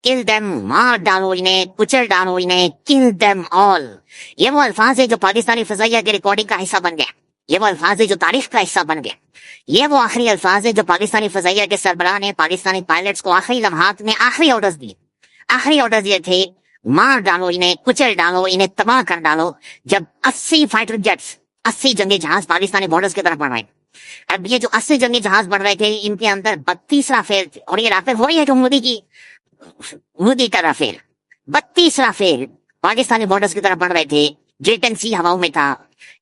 Kill them, मार डालो इन्हें, कुचल डालो इन्हें, किल देम ऑल। ये वो अल्फाज है जो पाकिस्तानी फजाइया की रिकॉर्डिंग का हिस्सा बन गया। ये वो अल्फाज है जो तारीख का हिस्सा बन गया। ये वो आखिरी अल्फाज है जो पाकिस्तानी फजाइया के सरबराह ने पाकिस्तानी पायलट्स को आखिरी लम्हात में आखिरी ऑर्डर्स दिए। आखिरी ऑर्डर दिए थे, मार डालो इन्हें, कुचल डालो इन्हें, तबाह कर डालो। जब 80 फाइटर जेट्स, 80 जंगी जहाज पाकिस्तानी बॉर्डर्स की तरफ बढ़ रहे। अब ये जो 80 जंगी जहाज बढ़ रहे थे, इनके अंदर 32 राफेल थे। और ये राफेल वही है जो मोदी का राफेल। 32 राफेल पाकिस्तानी बॉर्डर्स की तरफ बढ़ रहे थे। J-10C हवाओं में था,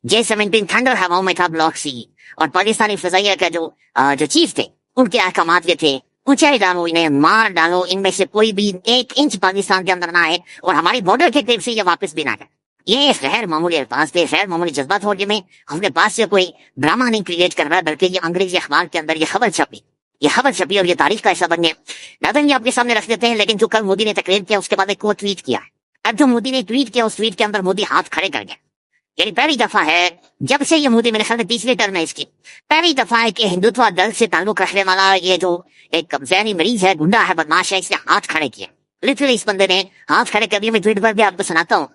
J-17 थंडर हवाओं में था, ब्लॉक सी। और पाकिस्तानी फजाइया का जो चीफ थे, उनके अहकामात ये थे, ऊंचाई डालो इन्हें, मार डालो, इनमें से कोई भी 1 इंच पाकिस्तान के अंदर ना आए और हमारी बॉर्डर के करीब से ये वापस भी ना जाए। ये गैर मामूली अल्फाज थे, गैर मामूली जज्बात। और में अपने पास से कोई ड्रामा नहीं क्रिएट कर रहा, बल्कि ये अंग्रेजी अखबार के अंदर ये खबर छपी और ये तारीख का ऐसा बन गया। नाज़रीन, ये आपके सामने रख देते हैं। लेकिन जो कल मोदी ने तकरीर किया, उसके बाद एक वो ट्वीट किया। अब जो मोदी ने ट्वीट किया, उस ट्वीट के अंदर मोदी हाथ खड़े कर गया। यानी पहली दफा है जब से ये मोदी, मेरे ख्याल में तीसरी टर्म है इसकी, पहली दफा है कि हिंदुत्व दल से ताल्लुक रखने वाला ये जो एक जहनी मरीज है, गुंडा है, बदमाश है, इसने हाथ खड़े किए। लिटरली इस बंदे ने हाथ खड़े कर दिए। मैं ट्वीट पर भी आपको सुनाता हूँ।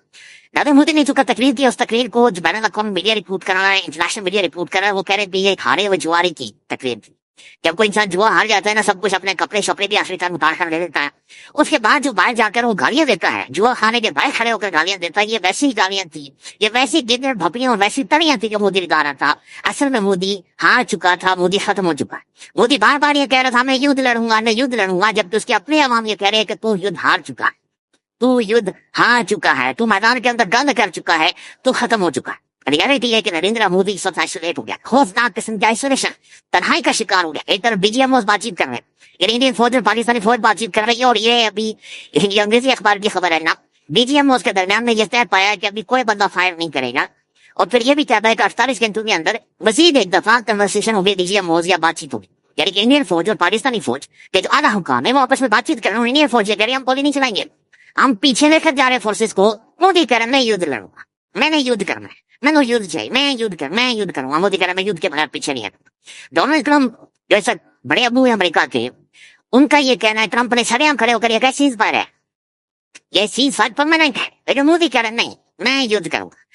नरेंद्र मोदी ने जो तकरीर की, उस तकरीर को जो बैन अवी मीडिया रिपोर्ट कर रहा है, इंटरनेशनल मीडिया रिपोर्ट कर रहा है, वो कह रहे थे ये हारे हुए जुआरी की तकरीर थी। जब कोई इंसान जुआ हार जाता है ना, सब कुछ अपने कपड़े शपड़े भी आखिरी टाइम उतार कर ले लेता है। उसके बाद जो बाहर जाकर वो गालियां देता है, जुआ खाने के बाहर खड़े होकर गालियां देता है, ये वैसी गालियां थी, ये वैसी गिरने भपियां और वैसी तड़ियां थी जो मोदी गा रहा था। असल में मोदी हार चुका था, मोदी खत्म हो चुका है। मोदी बार बार ये कह रहा था मैं युद्ध लड़ूंगा, जबकि उसके अपने अवाम ये कह रहे हैं कि तू युद्ध हार चुका है, तू मैदान के अंदर गंद कर चुका है, तू खत्म हो चुका है। रियलिटी है कि नरेंद्र मोदी इस वक्त आइसोलेट हो गया, खौफनाक किस्म की आइसोलेशन, तन्हाई का शिकार हो गया। एक तरफ BGMOs बातचीत कर रहे हैं, ये इंडियन फौज और पाकिस्तानी फौज बातचीत कर रही है। और ये अभी ये अंग्रेजी अखबार की खबर है ना, BGMOs के दरमियान में ये तय पाया कि अभी कोई बंदा फायर नहीं करेगा। और फिर ये भी कहता है कि 48 घंटों के अंदर मजीद एक दफा कन्वर्सेशन होगी, BGMOs या बातचीत होगी। यानी कि इंडियन फौज और पाकिस्तानी फौज के जो आधा हुकाम है वो आपस में बातचीत कर रहे हैं। इंडियन फौज ये कह रही है हम गोली नहीं चलाएंगे, हम पीछे लेकर जा रहे फोर्सेस को। मोदी कह रहे मैं युद्ध लड़ूंगा, मैंने युद्ध करना है, मैंने युद्ध चाहिए, मैं युद्ध करूंगा। मोदी कह रहा मैं युद्ध के बगैर पीछे नहीं हटूंगा। डोनाल्ड ट्रंप जैसा बड़े अबू है अमेरिका के, उनका ये कहना है, ट्रंप ने सरेआम खड़े होकर ये सीज फायर है, ये सीज फायर परमानेंट है। लेकिन मोदी कह रहा नहीं, मैं युद्ध करूंगा।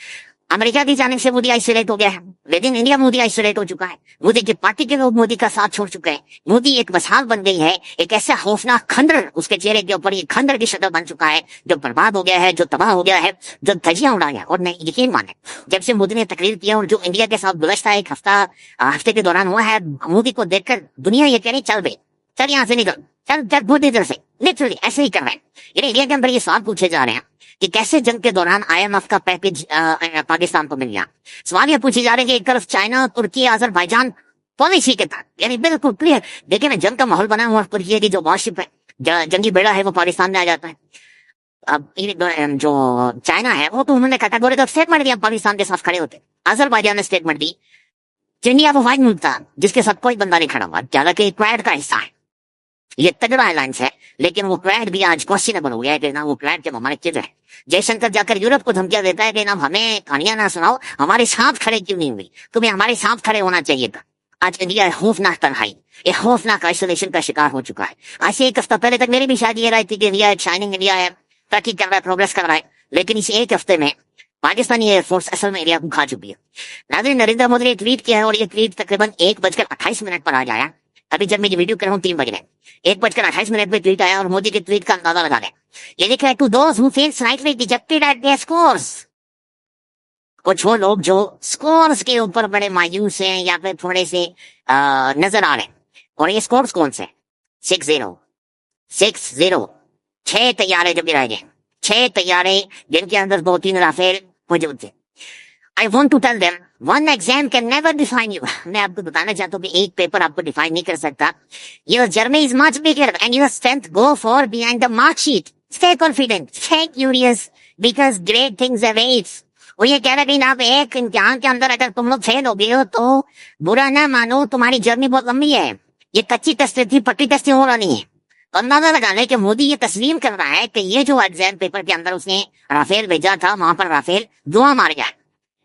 अमेरिका की जानिब से मोदी आइसोलेट हो गया है, लेकिन इंडिया मोदी आइसोलेट हो चुका है। मोदी की पार्टी के लोग मोदी का साथ छोड़ चुके हैं। मोदी एक मिसाल बन गई है, एक ऐसा खौफनाक खंडर उसके चेहरे के ऊपर, ये खंडर की शक्ल बन चुका है, जो बर्बाद हो गया है, जो तबाह हो गया है, जो धजियां उड़ा गया। और नहीं यकीन माने, जब से मोदी ने तकरीर किया और जो इंडिया के साथ गुज़श्ता एक हफ्ते के दौरान हुआ है, मोदी को देखकर दुनिया ये कह रही चल बे, चल यहाँ से निकल, चल मोदी इधर से। लिटरली ऐसे ही कर रहे हैं। ये इंडिया के अंदर ये सवाल पूछे जा रहे हैं कि कैसे जंग के दौरान IMF का पैकेज पाकिस्तान को मिल गया। सवाल ये पूछे जा रहे हैं कि एक तरफ चाइना, तुर्की, अजरबैजान पॉलिसी के तहत, यानी बिल्कुल क्लियर देखिए ना, जंग का माहौल बना हुआ। तुर्की की जो वॉरशिप है, जंगी बेड़ा है, वो पाकिस्तान में आ जाता है। अब जो चाइना है वो तो उन्होंने कैटेगोरिकल स्टेटमेंट दिया, पाकिस्तान के साथ खड़े होते। अजरबैजान ने स्टेटमेंट दी। इंडिया वो वाइड मुल्क था जिसके साथ कोई बंदा नहीं खड़ा हुआ, हालांकि क्वाड का हिस्सा है, ये तगड़ा अलायंस है, लेकिन वो क्वाड भी आज क्वेश्चनेबल हो गया है कि ना वो क्वाड के ममालिक किधर है। जयशंकर जाकर यूरोप को धमकियां देता है कि ना हमें कहानियां ना सुनाओ, हमारे साथ खड़े क्यों नहीं हुई, तुम्हें हमारे साथ खड़े होना चाहिए था। आज इंडिया खौफनाक तन्हाई, एक खौफनाक आइसोलेशन का शिकार हो चुका है। आज से एक हफ्ता पहले तक मेरी भी शायद ये राय थी कि इंडिया एक शाइनिंग इंडिया है, तरक्की कर रहा है, प्रोग्रेस कर रहा है। लेकिन इस एक हफ्ते में पाकिस्तानी एयरफोर्स असल में इंडिया को खा चुकी है। नाज़रीन, नरेंद्र मोदी ने ट्वीट किया है और ये ट्वीट तकरीबन 1:28 पर आ जाया। अभी जब मैं ये वीडियो कर रहा हूँ 3 बज रहे, 1:28 पे ट्वीट आया और मोदी के ट्वीट का अंदाजा लगा लें। ये लिखा है, to those who feel slightly dejected at their scores. कुछ वो लोग जो स्कोर्स के ऊपर बड़े मायूस हैं या फिर थोड़े से नजर आ रहे हैं। और ये स्कोर्स कौन से? 6-0 6 तैयारे जो गिराए गए, 6 तैयारे जिनके अंदर 2-3 राफेल मौजूद थे। I want to tell them, one exam can never define you. मैं आपको बताना चाहता हूँ कि एक पेपर आपको डिफाइन नहीं कर सकता। Your journey is much bigger and your strength go far behind the mark sheet. Stay confident, stay curious, because great things await. वो ये कह रहे हैं आप एक इम्तिहान के अंदर अगर तुम लोग फेल हो गए हो तो बुरा ना मानो, तुम्हारी जर्नी बहुत लंबी है। ये कच्ची तस्वीर थी, पट्टी तस्वीर हो रहा नहीं है। तो अंदाजा लगा ले कि मोदी ये तस्लीम कर रहा है कि ये जो एग्जाम पेपर के अंदर उसने राफेल भेजा था, वहां पर राफेल धुआं मार गया।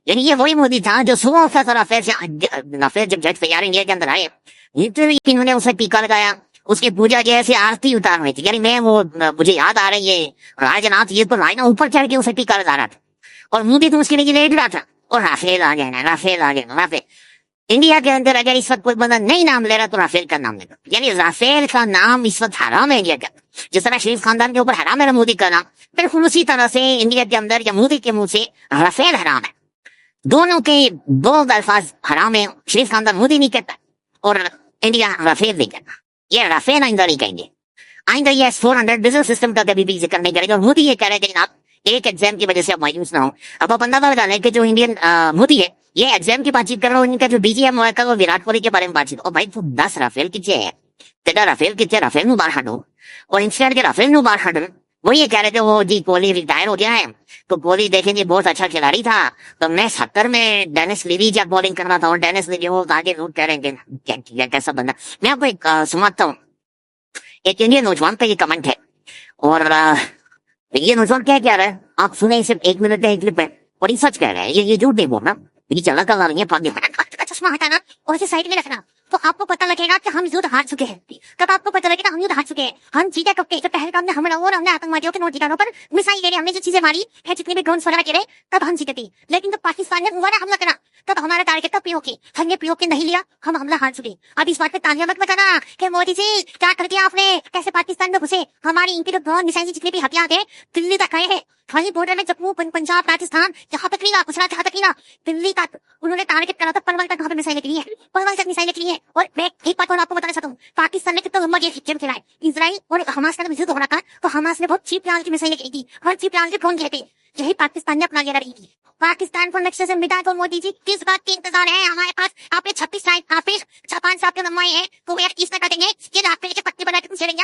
यानी ये वही मोदी था जो सुबह उठा था राफेल जब जेट तैयार इंडिया के अंदर आए, इन्होंने उसे टीका लगाया, उसकी पूजा जैसे आरती उतार रही थी। यानी मैं वो मुझे याद आ रही है राजनाथ ये तो रायना ऊपर चढ़ के उसे टीका लगा रहा था और मोदी तो उसके लिए लेट रहा था और राफेल आ गया, राफेल आ गया, राफेल। इंडिया के अंदर अगर इस वक्त कोई बंदा नहीं नाम ले रहा तो राफेल का नाम लेगा। यानी राफेल का नाम इस वक्त हराम है इंडिया का। जिस तरह शरीफ खानदान के ऊपर हराम है मोदी का नाम, बिल्कुल उसी तरह से इंडिया के अंदर या मोदी के मुंह से राफेल हराम है। दोनों के दो अल्फाज हराम है। शरीफ खानदान मोदी नहीं कहता और इंडिया राफेल नहीं कहता। ये राफेल आइंदा नहीं कहेंगे। आइंदा ये S-400 बिजनेस सिस्टम का कभी भी जिक्र नहीं करेगा। और मोदी ये कह रहे थे जनाब एक एग्जाम की वजह से आप मायूस ना हो। अब आप अंदाजा लगा लें कि जो इंडियन मोदी है ये एग्जाम की बातचीत कर रहा हूँ, इनका जो BGM है वो विराट कोहली के बारे में बातचीत। और भाई तू 10 राफेल कितने है तेरा राफेल कितने राफेल नु बाहर हटो और इंस्टेड के राफेल नु बाहर हटो। वो ये कह रहे थे वो जी कोहली रिटायर हो गया है तो कोहली देखेंगे बहुत अच्छा खिलाड़ी था। तो मैं 70 में डेनिस लीवी जब बॉलिंग कर रहा था और डेनिस लीवी वो आगे लोग कह रहे हैं कैसा बंदा। मैं आपको एक सुनाता हूँ। एक इंडियन नौजवान का ये कमेंट है और ये नौजवान क्या कह रहा है आप सुने सिर्फ 1 मिनट है क्लिप है और ये सच कह रहा है। ये झूठ नहीं बोल रहा। ये चला कर रही है पाकिस्तान चश्मा हटाना और इसे साइड में रखना तो आपको पता लगेगा कि हम युद्ध हार चुके हैं। तब आपको पता लगेगा हम युद्ध हार चुके हैं। हम जीते कब के? जब पहलगाम में हमला और हमने आतंकवादियों के नौ ठिकानों पर मिसाइल गिरे, हमने जो चीजें मारी है, जितने भी ड्रोन वगैरह गिरे तब हम जीते थे। लेकिन जब पाकिस्तान ने दोबारा हमला करा तब हमारा टारगेट था POK। हमने POK नहीं लिया, हम हमला हार चुके। अब इस बात पे तालियां मत बजाना कि मोदी जी क्या कर दिया आपने, कैसे पाकिस्तान में घुसे। हमारी इनके जो ड्रोन मिसाइल जितने भी हथियार थे दिल्ली तक आए हैं। खाली बॉर्डर में जम्मू पंजाब राजस्थान यहाँ तक नहीं ना, गुजरात यहाँ तक नहीं ना, दिल्ली तक उन्होंने टारगेट करा था। पलवल तक वहाँ पे मिसाइल निकली है, पलवल तक मिसाइल निकली है। और मैं एक बात और आपको बताना चाहता हूँ, पाकिस्तान ने कितना लंबा ये गेम खेला है। इसराइल और हमास का युद्ध हो रहा था तो हमास ने बहुत चीप प्लान की मिसाइलें की थी और चीप प्लान के ड्रोन गिरे थे। यही पाकिस्तान ने अपना रही थी। पाकिस्तान को नक्शे से मिटा कर मोदी जी किस बात की इंतजार है हमारे पास? आपने 36 साल हाफिज 5 साल के लंबाई है तो वे 21 तक कटेंगे। ये राफेल के पत्ते बना के घुसेड़ेंगे।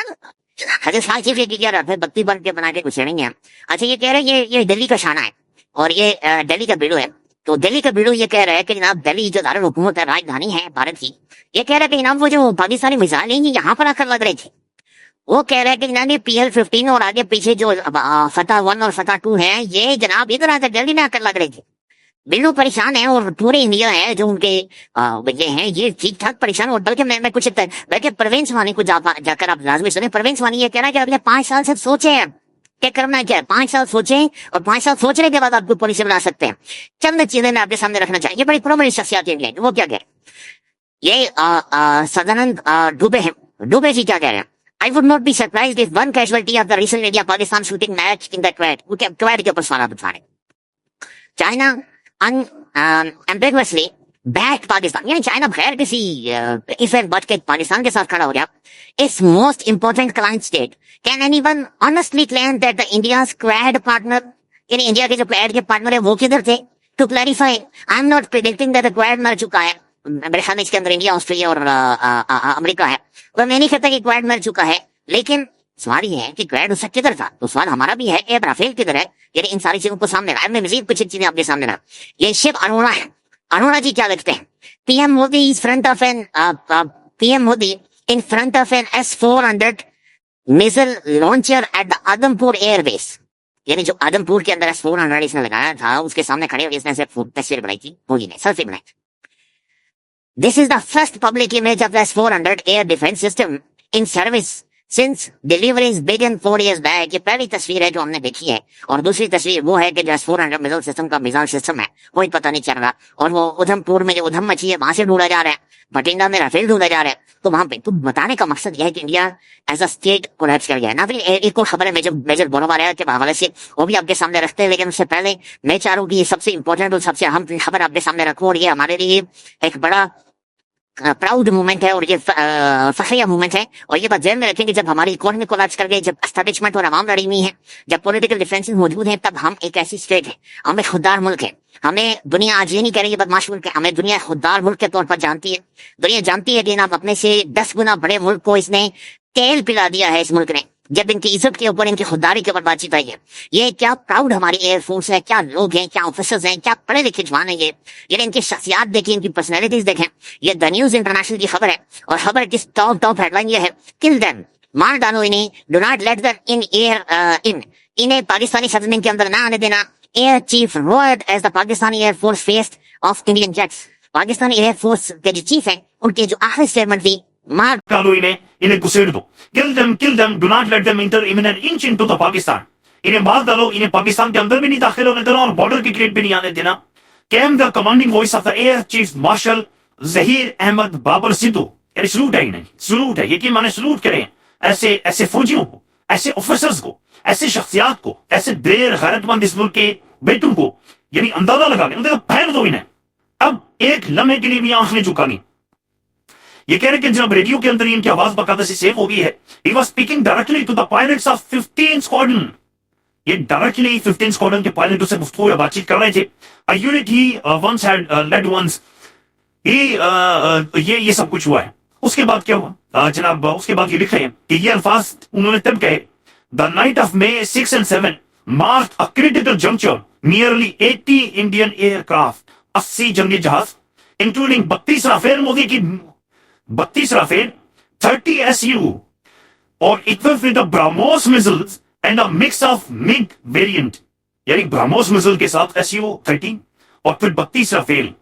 अरे साल से क्या राफेल बत्ती बन के बना के घुसेड़ेंगे। अच्छा ये कह रहे हैं ये दिल्ली का शाना है और ये दिल्ली का बिड़ू है। तो दिल्ली का बिड़ू ये कह रहा है कि जनाब दिल्ली जो दारुल हुकूमत है, राजधानी है भारत की, ये कह रहा है कि जनाब वो जो पाकिस्तानी मिसाइल है यहाँ पर आकर लग रही थी। वो कह रहा है कि जनाब ये PL-15 और आगे पीछे जो फतह 1 और फतह 2 है ये जनाब इधर आकर दिल्ली में आकर लग रही थी। बिल्लू परेशान है और पूरे इंडिया है जो उनके ये हैं ये ठीक ठाक परेशान। और बल्कि मैं कुछ बल्कि परवेज वानी को जाकर आप लाजमी सुने। परवेज वानी ये कह रहा है कि अगले 5 साल से सोचे हैं क्या करना है, क्या 5 साल सोचे और 5 साल सोचने के बाद आपको पॉलिसी बना सकते हैं। चंद चीजें मैं आपके सामने रखना चाहिए। बड़ी प्रोमिनेंट शख्सियत है वो क्या कह रहे हैं। ये सदानंद दुबे है। दुबे जी क्या कह रहे हैं, I would not be surprised if one casualty of the recent India-Pakistan shooting match in the Kuwait, वो क्या कुवैत के ऊपर सवाल बता रहे। चाइना ambiguously backed पाकिस्तान, यानी चाइना बगैर किसी इफेक्ट बच के पाकिस्तान के साथ खड़ा हो गया। Its most important client state. Can anyone honestly claim that the India's Quad partner, यानी इंडिया के जो क्वाड के पार्टनर है वो किधर थे? To clarify, I'm not predicting that the Quad मर चुका है। मेरे ख्याल में इसके अंदर इंडिया, ऑस्ट्रेलिया और अमेरिका है। तो मैं नहीं कहता कि क्वाड मर चुका है, लेकिन सवाल ये है कि क्वाड उसका किधर था। तो सवाल हमारा भी है कि राफेल किधर है। यानी इन सारी चीजों को सामने रहा। मैं मजीद कुछ चीजें आपके सामने रहा। ये शिव अरोड़ा है। अरोड़ा जी क्या लिखते हैं, PM Modi is front of an PM Modi in front of an S-400 missile launcher at the Adampur airbase. यानी जो आदमपुर के अंदर S-400 इसने लगाया था उसके सामने खड़े होकर इसने सिर्फ तस्वीर बनाई थी, मोदी ने सेल्फी बनाई थी। This is the first public image of the S-400 air defense system in service since deliveries began 4 years back। ये पहली तस्वीर है जो हमने देखी है। और दूसरी तस्वीर वो है कि जो S-400 मिसाइल सिस्टम का मिसाइल सिस्टम है कोई पता नहीं चल रहा। और वो उधमपुर में जो उधम मची है वहां से ढूंढा जा रहा है, बठिंडा में राफेल ढूंढा जा रहा है। तो वहां पे तो बताने का मकसद यह है कि India as a state collapse कर गया है ना। फिर एक और खबर है मेजर बोरोवार के हवाले से, वो भी आपके सामने रखते हैं। लेकिन उससे पहले मैं चाह रहा हूँ कि ये सबसे इंपॉर्टेंट और सबसे अहम खबर आपके सामने रखूँ। और ये हमारे लिए एक बड़ा प्राउड मूवमेंट है और ये फखरिया मूवमेंट है। और ये बात ध्यान में रखेंगे, जब हमारी इकोनॉमी कोलैप्स कर गई, जब एस्टैब्लिशमेंट और आवाम लड़ी हुई है, जब पॉलिटिकल डिफरेंसेस मौजूद हैं, तब हम एक ऐसी स्टेट है, हम एक खुददार मुल्क है। हमें दुनिया आज ये नहीं कह रही है बदमाश मुल्क है, हमें दुनिया खुददार मुल्क के तौर पर जानती है। दुनिया जानती है कि आप अपने से 10 गुना बड़े मुल्क को इसने तेल पिला दिया है। इस मुल्क ने जब इनकी इज्जत के ऊपर, इनकी खुददारी के ऊपर बातचीत आई है। ये क्या प्राउड हमारी एयरफोर्स है, क्या लोग हैं, क्या ऑफिसर्स हैं, क्या पढ़े लिखे जवान है। ये इनकी शख्सियात देखें, इनकी पर्सनैलिटीज देखें। ये द न्यूज इंटरनेशनल की खबर है और खबर की टॉप हेडलाइन ये है, किल देम, मार डालो इन्हें, do not let them in air इन्हें पाकिस्तानी सरजमीन के अंदर ना आने देना। Air chief rued as the Pakistani air force faced off Indian jets. Pakistani air force के जो चीफ है उनके जो आखिरी स्टेटमेंट थी मार डालो इन्हें, इन्हें घुसेड़ दो, kill them, do not let them enter even an inch into the Pakistan. इन्हें मार डालो, इन्हें पाकिस्तान के अंदर भी नहीं दाखिल होने देना और बॉर्डर की गेट भी नहीं आने देना। Came the commanding voice of the Air Chief Marshal Zahir Ahmad Babar Sidhu. यानी सलूट है इन्हें, सलूट है, ये कि माने सलूट करें ऐसे ऐसे फौजियों को, ऐसे ऑफिसर्स को, ऐसे शख्सियात को, ऐसे देर गैरतमंद इस मुल्क के बेटों को, यानी अंदाजा लगा लें, फैल दो इन्हें। अब एक लम्हे के लिए भी आंख नहीं झुकानी। ये कह रहे कि जब रेडियो के अंदर इनकी आवाज बाकायदा से सेव हो गई है। He was speaking directly to the pilots of 15 Squadron. ये डायरेक्टली 15 स्क्वाड्रन के पायलटों से गुफ्तगू या बातचीत कर रहे थे। A unit he once had led once. ये सब कुछ हुआ है। उसके बाद क्या हुआ जनाब, उसके बाद ये लिख रहे हैं कि ये अल्फाज उन्होंने तब कहे, The night of May 6 and 7 marked a critical juncture. Nearly 80 Indian aircraft, 80 जंगी जहाज, including 32 राफेल, मोदी की 32 राफेल, 30 SU, और equipped with the BrahMos missiles and a mix of MiG variant, यानी BrahMos मिसाइल के साथ SU-30 और फिर 32 राफेल,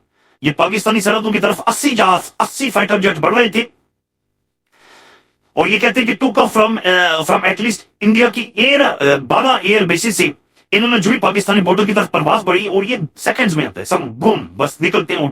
ये पाकिस्तानी सरहदों की तरफ 80 जहाज, 80 फाइटर जेट बढ़ रहे थे। और ये कहते हैं कि टूक ऑफ फ्रॉम एटलीस्ट इंडिया की 12 एयर बेसिस से इन्होंने जो भी पाकिस्तानी बॉर्डर की तरफ परवाज बढ़ी, और ये सेकंड्स में आते हैं, सब गुम बस निकलते हैं और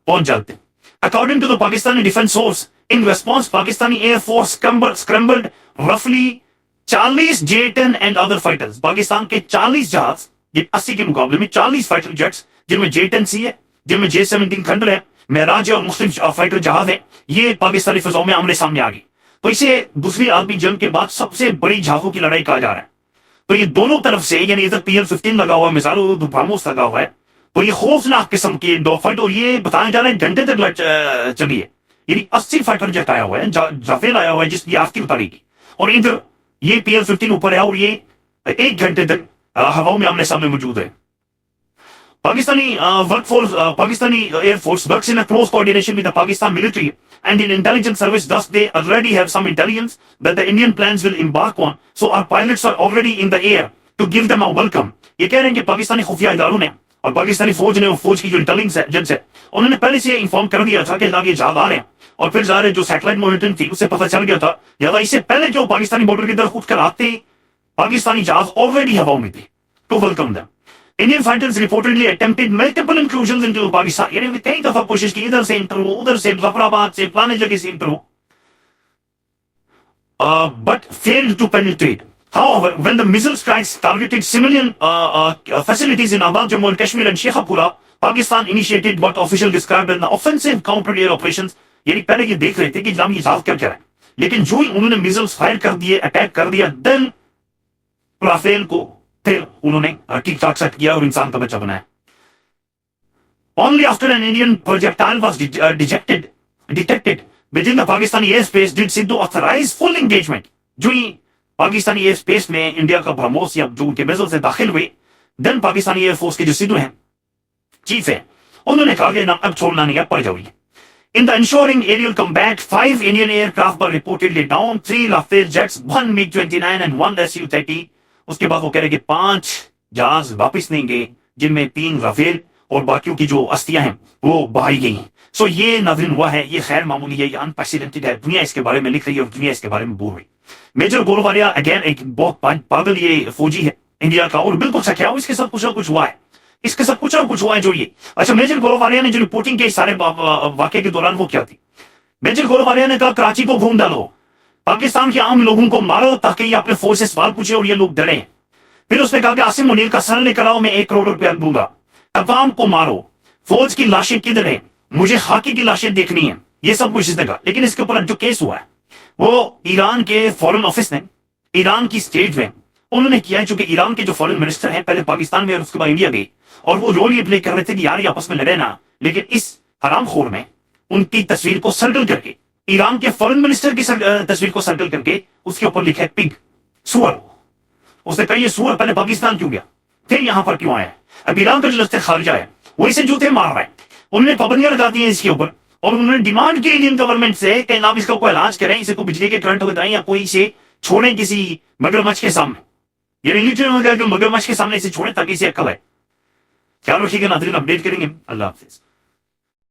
पहुंच जाते हैं। According to the Pakistani defense source, in response, Pakistani Air Force scrambled roughly 40 J-10 and other fighters. Pakistan के 40 जहाज, ये 80 के मुकाबले में 40 फाइटर जेट्स, जिनमें J-10C है, जिनमें J-17 थंडर है, महराज और मुख्तलिफ फाइटर जहाज है, ये पाकिस्तानी फिजाओं में आमने सामने आ गई। तो इसे दूसरी आलमी जंग के बाद सबसे बड़ी जहाजों की लड़ाई कहा जा रहा है। तो ये दोनों तरफ से, यानी इधर PL-15 लगा हुआ है, मिसाइल BrahMos लगा हुआ है, तो ये खौफनाक किस्म की दो फाइट, और ये बताया जा रहा है घंटे तक चली है। यानी 80 फाइटर जेट आया हुआ है, राफेल आया हुआ है जिसकी आखिरी उतारेगी, और इधर ये PL-15 ऊपर है और ये 1 घंटे तक हवाओं में आमने सामने मौजूद है। Pakistani Air Force works in a close coordination with the Pakistan military and in intelligence service. Thus, they already have some intelligence that the Indian plans will embark on. So, our pilots are already in the air to give them a welcome. ये कह रहे हैं कि पाकिस्तानी खुफिया इदारों ने और पाकिस्तानी फौज ने, फौज की जो इंटेलिजेंस है, उन्होंने पहले से इन्फॉर्म कर दिया था कि आगे जहाज आ रहे हैं, और फिर जा रहे जो सैटेलाइट मॉनिटरिंग थी उससे पता चल गया था, या इससे पहले जो पाकिस्तानी बॉर्डर की तरफ उठकर आते पाकिस्तानी जहाज ऑलरेडी हवाओं में थे to welcome them. Indian fighters reportedly attempted multiple incursions into Pakistan. यानी कई दफा कोशिश की, इधर से इंटर हो, उधर से जफराबाद से फलाने जगह से इंटर हो, but failed to penetrate. However, when the missile strikes targeted civilian facilities in Abad, Jammu and Kashmir and Shekhapura, Pakistan initiated what officials described as the offensive counter-air operations. यानी पहले ये देख रहे थे कि जनाब ये जहाज क्या है, लेकिन जो ही उन्होंने मिसाइल्स फायर कर दिए, अटैक कर दिया, देन राफेल को फिर उन्होंने ठीक ठाक सेट किया और इंसान का बच्चा बनाया। Only after an Indian projectile was detected within the Pakistani airspace did Sidhu authorize full engagement. जो ही पाकिस्तानी एयर स्पेस में इंडिया का BrahMos या जो उनके मिसाइल से दाखिल हुए, देन पाकिस्तानी एयरफोर्स के जो सिद्धू हैं, चीफ है, उन्होंने कहा कि ना अब छोड़ना नहीं है, पड़ जाओगी। In the ensuring aerial combat, 5 Indian aircraft were reportedly down, 3 Rafale jets, 1 MiG-29 and 1 Su-30. उसके बाद वो कह रहे कि 5 जहाज वापस नहीं गए, जिनमें 3 राफेल और बाकियों की जो अस्थियां हैं वो बहाई गई। सो ये नाज़रीन हुआ है, ये खैर मामूली है, ये अनप्रेसिडेंटेड है, दुनिया इसके बारे में लिख रही है और दुनिया इसके बारे में बोल रही। मेजर गोलवालिया अगेन एक बहुत पागल ये फौजी है इंडिया का, और बिल्कुल सच है, इसके साथ कुछ ना कुछ हुआ है, इसके साथ कुछ ना कुछ हुआ है जो ये। अच्छा, मेजर गोलवालिया ने जो रिपोर्टिंग की सारे वाकये के दौरान वो क्या थी, मेजर गोलवालिया ने कहा कराची को घूम डालो, पाकिस्तान के आम लोगों को मारो ताकि ये अपने फौज से सवाल पूछे और ये लोग डरे। फिर उसने कहा कि आसिम मुनीर का सर लेकर आओ, मैं 1 करोड़ रुपया दूंगा, अवाम को मारो, फौज की लाशें किधर है, मुझे खाकी की लाशें देखनी है, ये सब कुछ इसने कहा। लेकिन इसके ऊपर जो केस हुआ है वो ईरान के फॉरेन ऑफिस ने, ईरान की स्टेट में उन्होंने किया है, चूंकि ईरान के जो फॉरेन मिनिस्टर हैं पहले पाकिस्तान में और उसके बाद इंडिया गए, और वो रोल ये प्ले कर रहे थे कि यार ये आपस में लड़े ना, लेकिन इस हरामखोर में उनकी तस्वीर को सर्कल करके, ईरान के फॉरेन मिनिस्टर की तस्वीर को सर्कल करके उसके ऊपर लिखा है पिग, सुअर। उसने कहा ये सुअर पहले पाकिस्तान क्यों गया, फिर यहां पर क्यों आया। अब ईरान का जो लश्कर खारिजा है वो इसे जूते मार रहा है, उन्होंने पाबंदियां लगा दी है इसके ऊपर, और उन्होंने डिमांड की इंडियन गवर्नमेंट से कि आप इसका कोई इलाज करें, इसे कोई बिजली के करंट लगाएं या कोई इसे छोड़ें किसी मगरमच्छ के सामने। ये लिटरली मगरमच्छ के सामने इसे छोड़ें ताकि इसे अक्ल है। ख्याल रखिएगा नाज़रीन, अपडेट करेंगे। अल्लाह हाफिज।